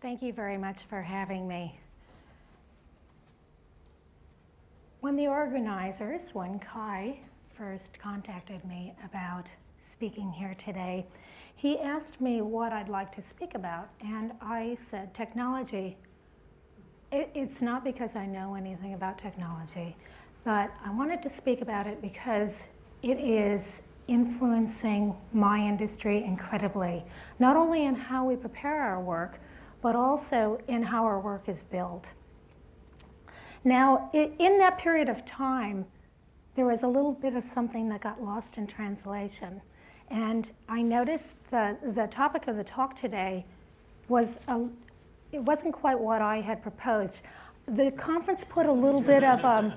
Thank you very much for having me. When the organizers, when Kai first contacted me about speaking here today, he asked me what I'd like to speak about, and I said technology. It's not because I know anything about technology, but I wanted to speak about it because it is influencing my industry incredibly, not only in how we prepare our work, but also in how our work is built. Now, in that period of time, there was a little bit of something that got lost in translation. And I noticed that the topic of the talk today was, it wasn't quite what I had proposed. The conference put a little bit of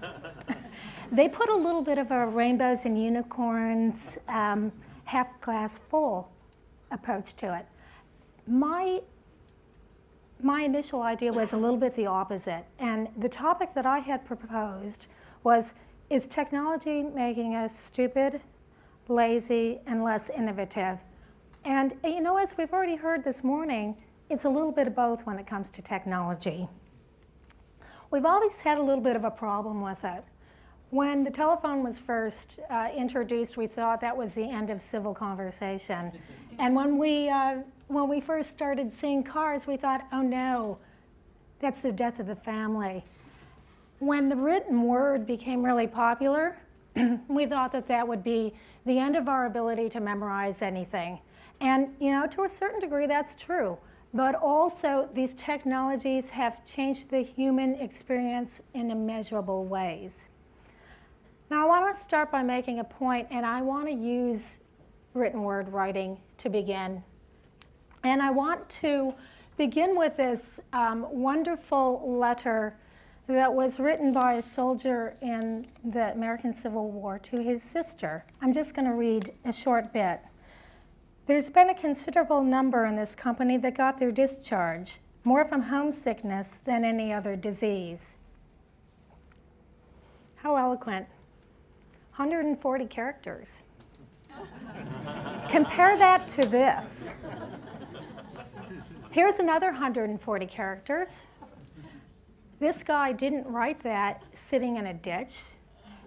they put a little bit of a rainbows and unicorns, half glass full approach to it. My initial idea was a little bit the opposite. And the topic that I had proposed was, is technology making us stupid, lazy, and less innovative? And you know, as we've already heard this morning, it's a little bit of both when it comes to technology. We've always had a little bit of a problem with it. When the telephone was first introduced, we thought that was the end of civil conversation. And when we first started seeing cars, we thought, oh no, that's the death of the family. When the written word became really popular, we thought that that would be the end of our ability to memorize anything. And you know, to a certain degree, that's true. But also, these technologies have changed the human experience in immeasurable ways. Now, I want to start by making a point, and I want to use written word writing to begin. And I want to begin with this wonderful letter that was written by a soldier in the American Civil War to his sister. I'm just going to read a short bit. There's been a considerable number in this company that got their discharge, more from homesickness than any other disease. How eloquent. 140 characters. Compare that to this. Here's another 140 characters. This guy didn't write that sitting in a ditch.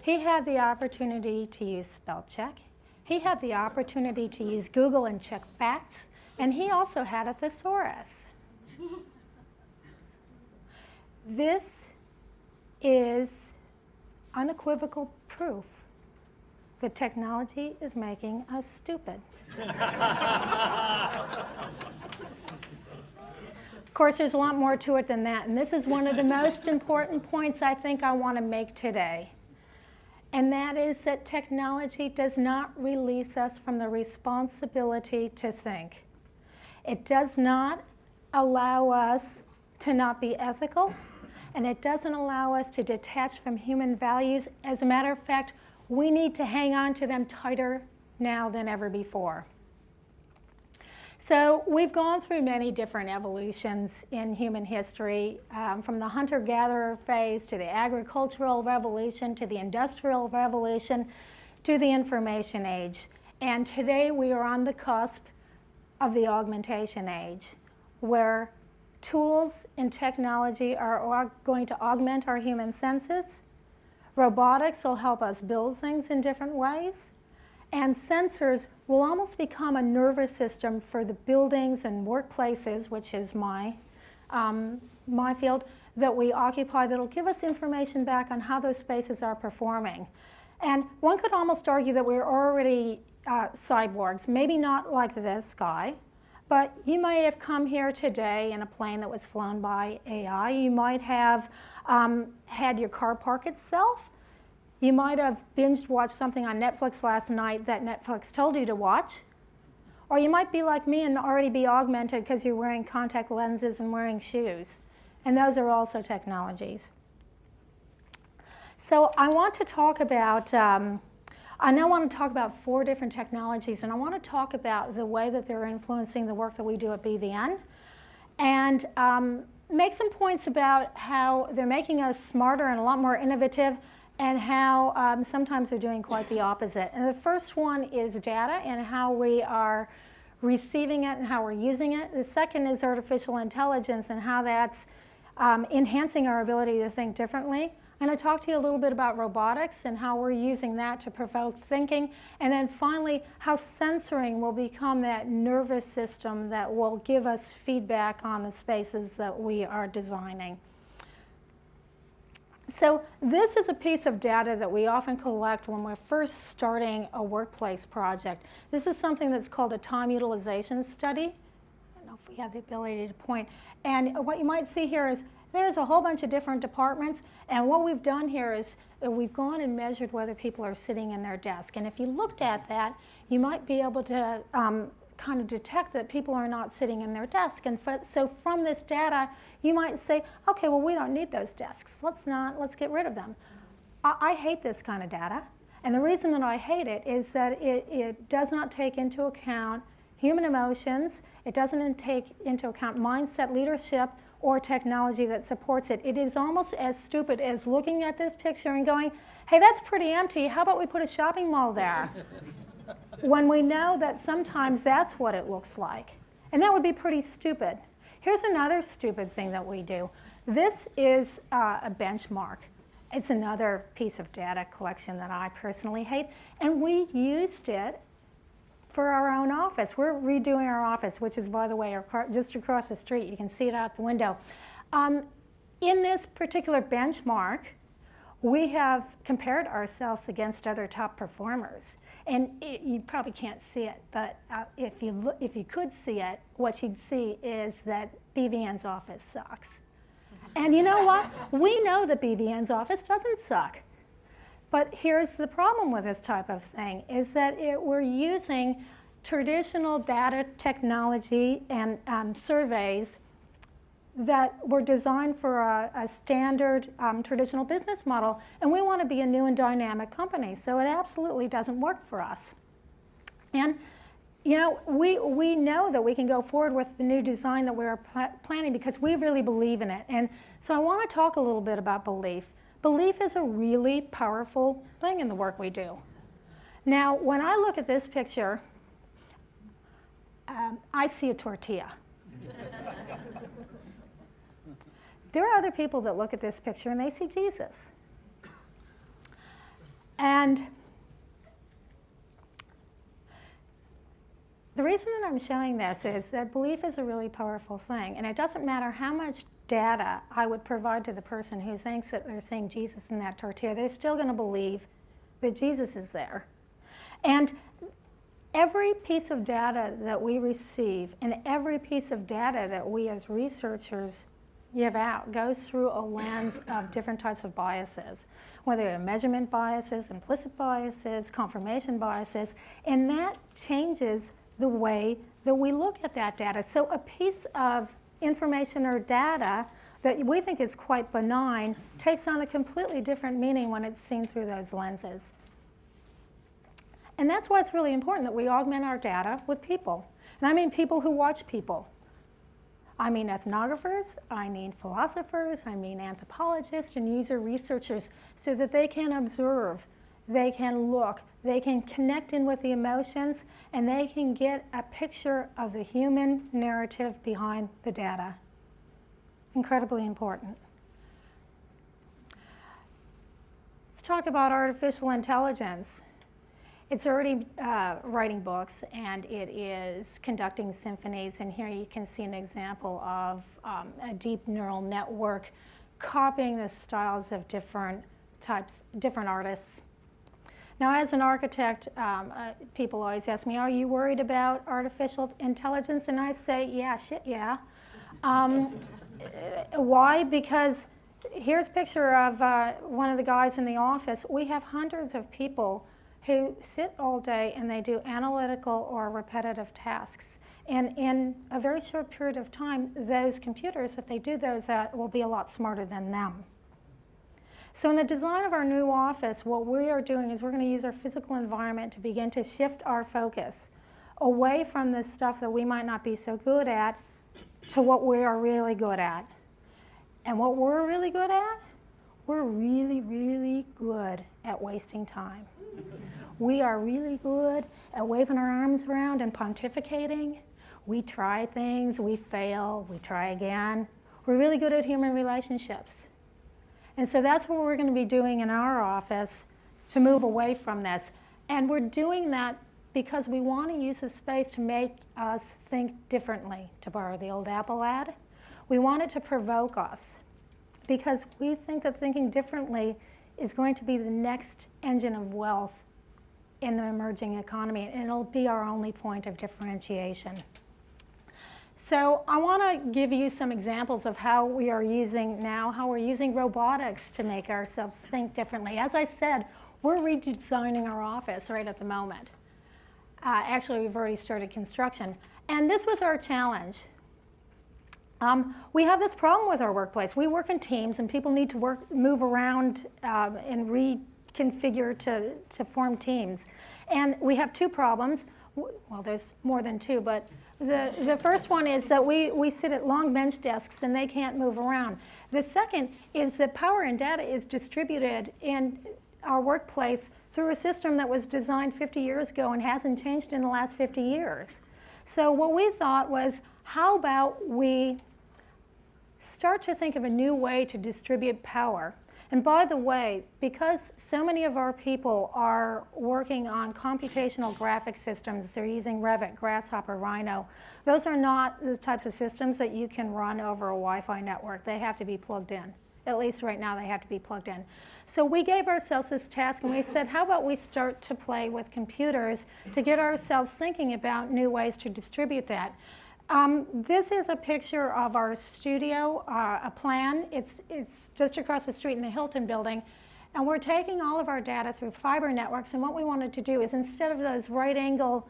He had the opportunity to use spell check. He had the opportunity to use Google and check facts. And he also had a thesaurus. This is unequivocal proof that technology is making us stupid. Of course, there's a lot more to it than that, and this is one of the most important points I think I want to make today. And that is that technology does not release us from the responsibility to think. It does not allow us to not be ethical, and it doesn't allow us to detach from human values. As a matter of fact, we need to hang on to them tighter now than ever before. So we've gone through many different evolutions in human history, from the hunter-gatherer phase to the agricultural revolution to the industrial revolution to the information age. And today we are on the cusp of the augmentation age, where tools and technology are going to augment our human senses. Robotics will help us build things in different ways. And sensors will almost become a nervous system for the buildings and workplaces, which is my field, that we occupy, that will give us information back on how those spaces are performing. And one could almost argue that we're already cyborgs, maybe not like this guy, but you might have come here today in a plane that was flown by AI. You might have had your car park itself. You might have binge watched something on Netflix last night that Netflix told you to watch. Or you might be like me and already be augmented because you're wearing contact lenses and wearing shoes. And those are also technologies. So I want to talk about, I now want to talk about 4 different technologies, and I want to talk about the way that they're influencing the work that we do at BVN, and make some points about how they're making us smarter and a lot more innovative, and how sometimes they're doing quite the opposite. And the first one is data and how we are receiving it and how we're using it. The second is artificial intelligence and how that's enhancing our ability to think differently. I'm going to talk to you a little bit about robotics and how we're using that to provoke thinking. And then finally, how censoring will become that nervous system that will give us feedback on the spaces that we are designing. So this is a piece of data that we often collect when we're first starting a workplace project. This is something that's called a time utilization study. I don't know if we have the ability to point. And what you might see here is there's a whole bunch of different departments, and what we've done here is we've gone and measured whether people are sitting in their desk. And if you looked at that, you might be able to kind of detect that people are not sitting in their desk. And so from this data, you might say, okay, well, we don't need those desks. Let's get rid of them. I hate this kind of data. And the reason that I hate it is that it does not take into account human emotions. It doesn't take into account mindset, leadership, or technology that supports it. It is almost as stupid as looking at this picture and going, hey, that's pretty empty. How about we put a shopping mall there? When we know that sometimes that's what it looks like. And that would be pretty stupid. Here's another stupid thing that we do. This is a benchmark. It's another piece of data collection that I personally hate. And we used it for our own office. We're redoing our office, which is, by the way, just across the street. You can see it out the window. In this particular benchmark, we have compared ourselves against other top performers. And you probably can't see it, but if you could see it, what you'd see is that BVN's office sucks. And you know what? We know that BVN's office doesn't suck. But here's the problem with this type of thing, is that we're using traditional data technology and surveys that were designed for a standard traditional business model, and we want to be a new and dynamic company, so it absolutely doesn't work for us. And you know, we know that we can go forward with the new design that we're planning because we really believe in it. And so I want to talk a little bit about belief. Belief is a really powerful thing in the work we do. Now, when I look at this picture, I see a tortilla. There are other people that look at this picture and they see Jesus. And the reason that I'm showing this is that belief is a really powerful thing, and it doesn't matter how much data I would provide to the person who thinks that they're seeing Jesus in that tortilla, they're still going to believe that Jesus is there. And every piece of data that we receive and every piece of data that we as researchers give out goes through a lens of different types of biases, whether they're measurement biases, implicit biases, confirmation biases, and that changes the way that we look at that data. So a piece of information or data that we think is quite benign takes on a completely different meaning when it's seen through those lenses. And that's why it's really important that we augment our data with people. And I mean people who watch people. I mean ethnographers, I mean philosophers, I mean anthropologists and user researchers, so that they can observe, they can look, they can connect in with the emotions, and they can get a picture of the human narrative behind the data. Incredibly important. Let's talk about artificial intelligence. It's already writing books, and it is conducting symphonies, and here you can see an example of a deep neural network copying the styles of different artists. Now, as an architect, people always ask me, are you worried about artificial intelligence? And I say, yeah, shit, yeah. Why? Because here's a picture of one of the guys in the office. We have hundreds of people who sit all day and they do analytical or repetitive tasks. And in a very short period of time, those computers, if they do those, will be a lot smarter than them. So in the design of our new office, what we are doing is we're going to use our physical environment to begin to shift our focus away from the stuff that we might not be so good at to what we are really good at. And what we're really good at, we're really, really good at wasting time. We are really good at waving our arms around and pontificating. We try things, we fail, we try again. We're really good at human relationships. And so that's what we're going to be doing in our office to move away from this. And we're doing that because we want to use the space to make us think differently, to borrow the old Apple ad. We want it to provoke us because we think that thinking differently is going to be the next engine of wealth in the emerging economy, and it'll be our only point of differentiation. So I want to give you some examples of how we're using robotics to make ourselves think differently. As I said, we're redesigning our office right at the moment. Actually, we've already started construction. And this was our challenge. We have this problem with our workplace. We work in teams, and people need to move around and reconfigure to form teams. And we have two problems. Well, there's more than two, but the first one is that we sit at long bench desks and they can't move around. The second is that power and data is distributed in our workplace through a system that was designed 50 years ago and hasn't changed in the last 50 years. So what we thought was, how about we start to think of a new way to distribute power? And by the way, because so many of our people are working on computational graphic systems, they're using Revit, Grasshopper, Rhino, those are not the types of systems that you can run over a Wi-Fi network. They have to be plugged in. At least right now they have to be plugged in. So we gave ourselves this task and we said, how about we start to play with computers to get ourselves thinking about new ways to distribute that. This is a picture of our studio, a plan. It's just across the street in the Hilton building. And we're taking all of our data through fiber networks. And what we wanted to do is, instead of those right angle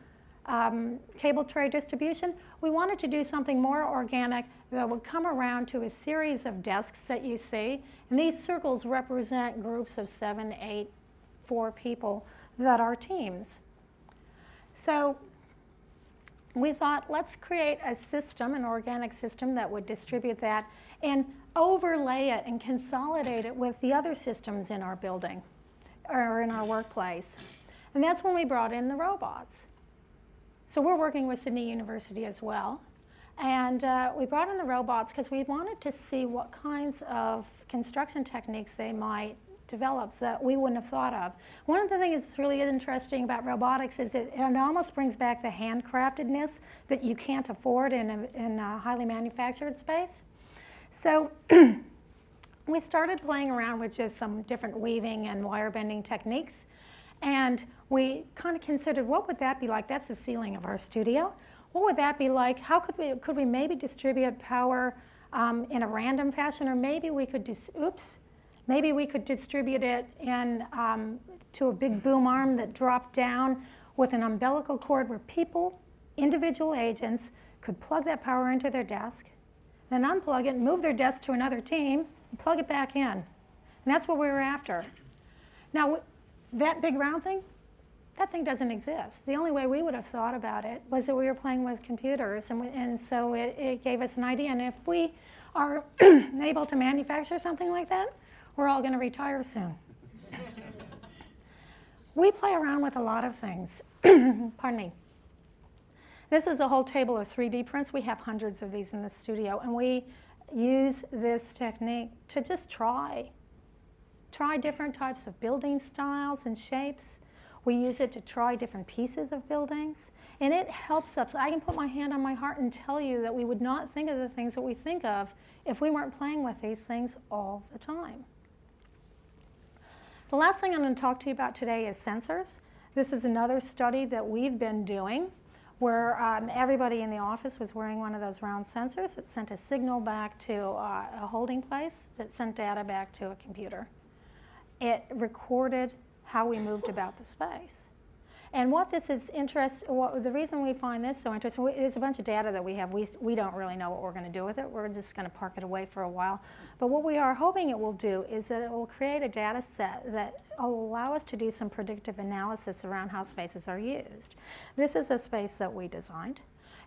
cable tray distribution, we wanted to do something more organic that would come around to a series of desks that you see. And these circles represent groups of 7, 8, 4 people that are teams. So we thought, let's create a system, an organic system that would distribute that and overlay it and consolidate it with the other systems in our building or in our workplace. And that's when we brought in the robots. So we're working with Sydney University as well. And we brought in the robots because we wanted to see what kinds of construction techniques they might develop that we wouldn't have thought of. One of the things that's really interesting about robotics is it almost brings back the handcraftedness that you can't afford in a highly manufactured space. So we started playing around with just some different weaving and wire bending techniques. And we kind of considered, what would that be like? That's the ceiling of our studio. What would that be like? How could we maybe distribute power in a random fashion, or maybe we could maybe we could distribute it in, to a big boom arm that dropped down with an umbilical cord where people, individual agents, could plug that power into their desk, then unplug it, move their desk to another team, and plug it back in. And that's what we were after. Now, that big round thing, that thing doesn't exist. The only way we would have thought about it was that we were playing with computers, and so it gave us an idea. And if we are able to manufacture something like that, we're all going to retire soon. We play around with a lot of things. Pardon me. This is a whole table of 3D prints. We have hundreds of these in the studio, and we use this technique to just try different types of building styles and shapes. We use it to try different pieces of buildings, and it helps us. I can put my hand on my heart and tell you that we would not think of the things that we think of if we weren't playing with these things all the time. The last thing I'm going to talk to you about today is sensors. This is another study that we've been doing where everybody in the office was wearing one of those round sensors. It sent a signal back to a holding place that sent data back to a computer. It recorded how we moved about the space. And what this is the reason we find this so interesting, is a bunch of data that we have. We don't really know what we're going to do with it. We're just going to park it away for a while. But what we are hoping it will do is that it will create a data set that will allow us to do some predictive analysis around how spaces are used. This is a space that we designed.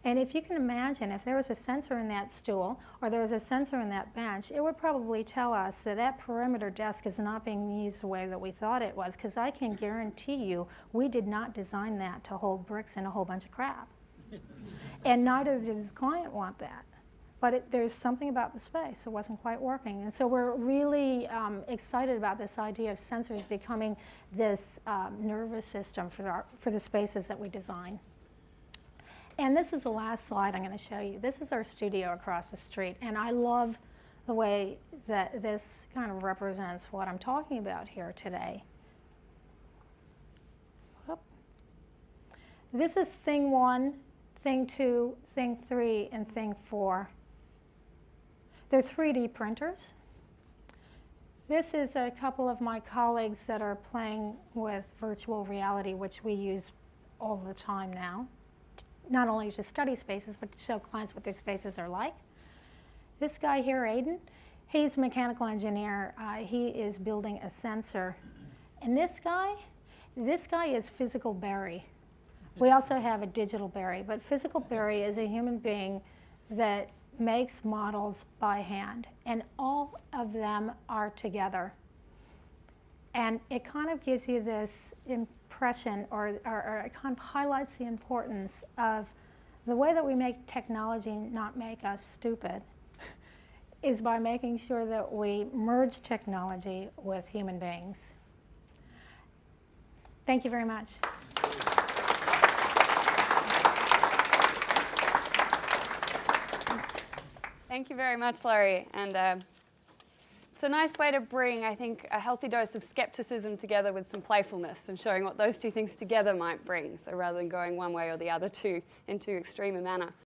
And if you can imagine, if there was a sensor in that stool or there was a sensor in that bench, it would probably tell us that that perimeter desk is not being used the way that we thought it was, because I can guarantee you we did not design that to hold bricks and a whole bunch of crap. And neither did the client want that. But there's something about the space that wasn't quite working. And so we're really excited about this idea of sensors becoming this nervous system for the spaces that we design. And this is the last slide I'm going to show you. This is our studio across the street. And I love the way that this kind of represents what I'm talking about here today. Whoop. This is thing 1, thing 2, thing 3, and thing 4. They're 3D printers. This is a couple of my colleagues that are playing with virtual reality, which we use all the time now, not only to study spaces, but to show clients what their spaces are like. This guy here, Aiden, he's a mechanical engineer. He is building a sensor. And this guy is Physical Barry. We also have a Digital Barry, but Physical Barry is a human being that makes models by hand, and all of them are together. And it kind of gives you this impression, or it kind of highlights the importance of the way that we make technology not make us stupid is by making sure that we merge technology with human beings. Thank you very much. Thank you very much, Laurie. And it's a nice way to bring, I think, a healthy dose of skepticism together with some playfulness and showing what those two things together might bring, so rather than going one way or the other in too extreme a manner.